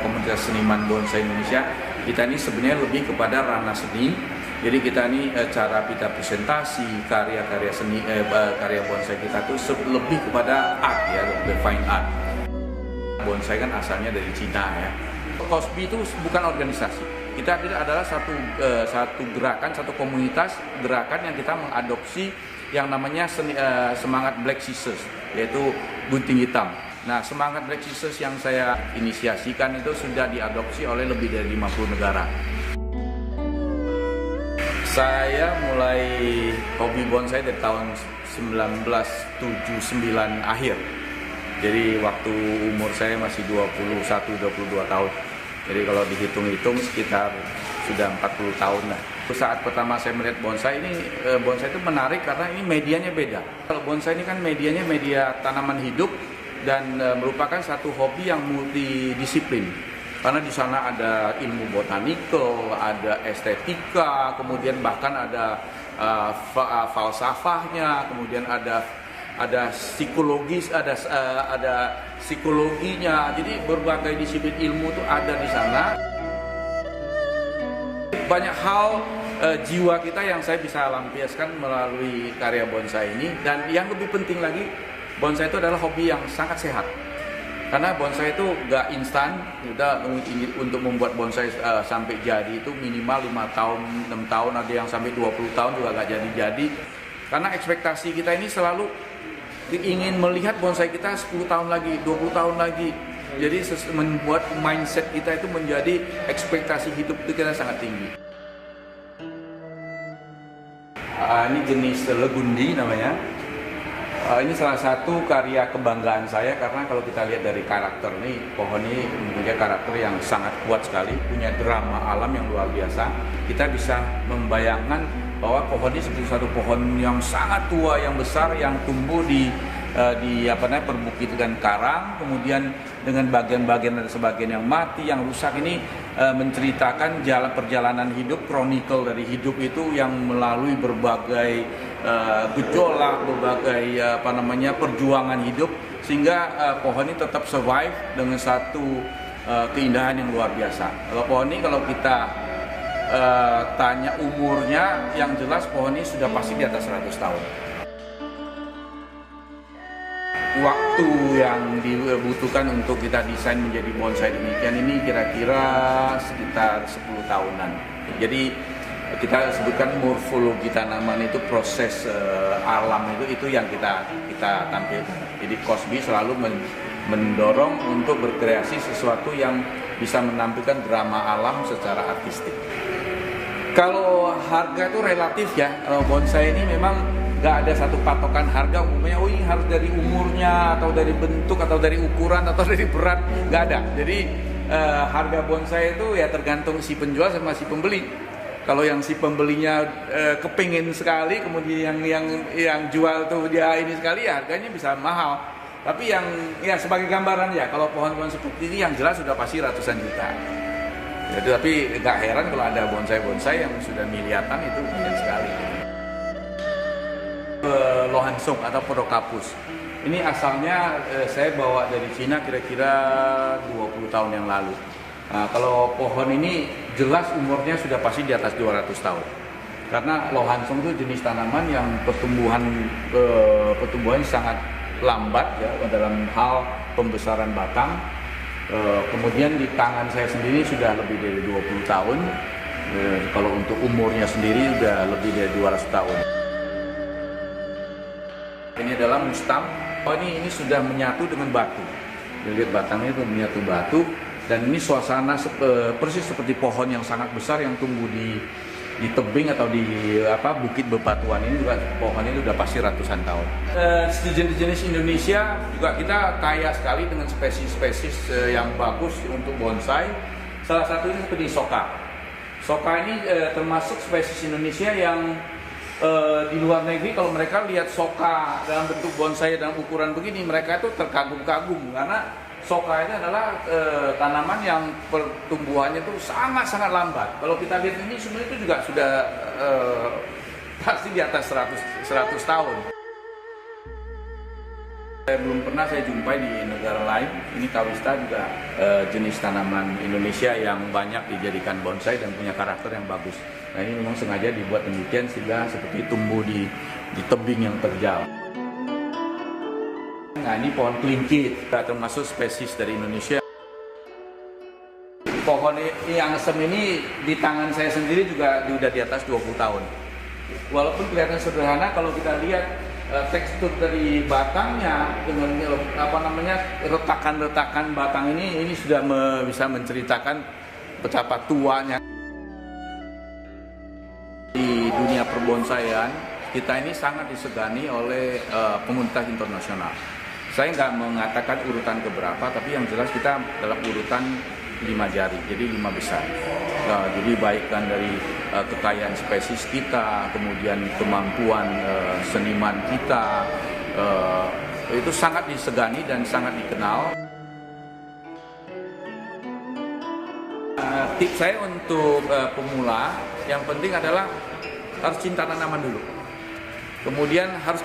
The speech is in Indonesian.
komunitas seniman bonsai Indonesia, kita ini sebenarnya lebih kepada ranah seni. Jadi kita ini cara kita presentasi karya-karya seni, karya bonsai kita tuh lebih kepada art ya, lebih fine art. Bonsai kan asalnya dari Cina ya. KOSBI itu bukan organisasi. Kita adalah satu gerakan, satu komunitas gerakan yang kita mengadopsi yang namanya semangat Black Scissors, yaitu gunting hitam. Nah, semangat Black Scissors yang saya inisiasikan itu sudah diadopsi oleh lebih dari 50 negara. Saya mulai hobi bonsai dari tahun 1979 akhir. Jadi waktu umur saya masih 21-22 tahun. Jadi kalau dihitung-hitung sekitar sudah 40 tahun lah. Saat pertama saya melihat bonsai ini, bonsai itu menarik karena ini medianya beda. Kalau bonsai ini kan medianya media tanaman hidup dan merupakan satu hobi yang multidisiplin. Karena di sana ada ilmu botanikal, ada estetika, kemudian bahkan ada falsafahnya, kemudian ada psikologis, ada psikologinya. Jadi berbagai disiplin ilmu itu ada di sana. Banyak hal jiwa kita yang saya bisa lampiaskan melalui karya bonsai ini. Dan yang lebih penting lagi, bonsai itu adalah hobi yang sangat sehat. Karena bonsai itu nggak instan. Kita untuk membuat bonsai sampai jadi itu minimal 5 tahun, 6 tahun, ada yang sampai 20 tahun juga nggak jadi-jadi. Karena ekspektasi kita ini selalu ingin melihat bonsai kita 10 tahun lagi, 20 tahun lagi. Jadi membuat mindset kita itu menjadi ekspektasi hidup itu kita sangat tinggi. Ini jenis legundi namanya. Ini salah satu karya kebanggaan saya karena kalau kita lihat dari karakter nih, pohon ini mempunyai karakter yang sangat kuat sekali, punya drama alam yang luar biasa. Kita bisa membayangkan bahwa pohon ini seperti satu pohon yang sangat tua, yang besar, yang tumbuh di perbukitan karang, kemudian dengan bagian-bagian dan sebagian yang mati, yang rusak ini menceritakan perjalanan hidup, kronikal dari hidup itu yang melalui berbagai gejolak, berbagai perjuangan hidup, sehingga pohon ini tetap survive dengan satu keindahan yang luar biasa. Kalau pohon ini kalau kita tanya umurnya, yang jelas pohon ini sudah pasti di atas 100 tahun. Waktu yang dibutuhkan untuk kita desain menjadi bonsai demikian ini kira-kira sekitar 10 tahunan. Jadi kita sebutkan morfologi tanaman itu proses alam itu yang kita tampilkan. Jadi KOSBI selalu mendorong untuk berkreasi sesuatu yang bisa menampilkan drama alam secara artistik. Kalau harga itu relatif ya, kalau bonsai ini memang nggak ada satu patokan harga umumnya, ini harus dari umurnya, atau dari bentuk, atau dari ukuran, atau dari berat, nggak ada. Jadi harga bonsai itu ya tergantung si penjual sama si pembeli. Kalau yang si pembelinya kepingin sekali, kemudian yang jual tuh dia ini sekali, ya harganya bisa mahal. Tapi yang ya sebagai gambaran ya, kalau pohon-pohon seperti ini yang jelas sudah pasti ratusan juta. Jadi, tapi nggak heran kalau ada bonsai-bonsai yang sudah miliaran, itu banyak sekali. Lohansung atau Podocapus. Ini asalnya saya bawa dari Cina kira-kira 20 tahun yang lalu. Nah, kalau pohon ini jelas umurnya sudah pasti di atas 200 tahun. Karena Lohansung itu jenis tanaman yang pertumbuhannya sangat lambat ya dalam hal pembesaran batang. Kemudian di tangan saya sendiri sudah lebih dari 20 tahun. Kalau untuk umurnya sendiri sudah lebih dari 200 tahun. Ini adalah mustam. Oh, ini sudah menyatu dengan batu. Lihat batangnya itu menyatu batu, dan ini suasana persis seperti pohon yang sangat besar yang tumbuh di tebing atau di bukit bebatuan. Ini juga pohon ini sudah pasti ratusan tahun. Jenis Indonesia juga kita kaya sekali dengan spesies-spesies yang bagus untuk bonsai. Salah satunya seperti soka. Soka ini termasuk spesies Indonesia yang di luar negeri kalau mereka lihat soka dalam bentuk bonsai dalam ukuran begini, mereka itu terkagum-kagum karena soka ini adalah tanaman yang pertumbuhannya itu sangat-sangat lambat. Kalau kita lihat ini sebenarnya itu juga sudah pasti di atas 100 tahun. Belum pernah saya jumpai di negara lain. Ini Kawista juga jenis tanaman Indonesia yang banyak dijadikan bonsai dan punya karakter yang bagus. Nah, ini memang sengaja dibuat demikian sehingga seperti tumbuh di tebing yang terjal. Nah, ini pohon kelingkit, termasuk spesies dari Indonesia. Pohon yang asem ini di tangan saya sendiri juga sudah di atas 20 tahun. Walaupun kelihatan sederhana, kalau kita lihat tekstur dari batangnya dengan retakan-retakan batang ini sudah bisa menceritakan betapa tuanya. Di dunia perbonsaian kita ini sangat disegani oleh komunitas internasional. Saya nggak mengatakan urutan keberapa, tapi yang jelas kita dalam urutan 5 jari, jadi 5 besar. Jadi baik kan dari kekayaan spesies kita, kemudian kemampuan seniman kita, itu sangat disegani dan sangat dikenal. Tips saya untuk pemula, yang penting adalah harus cinta tanaman dulu. Kemudian harus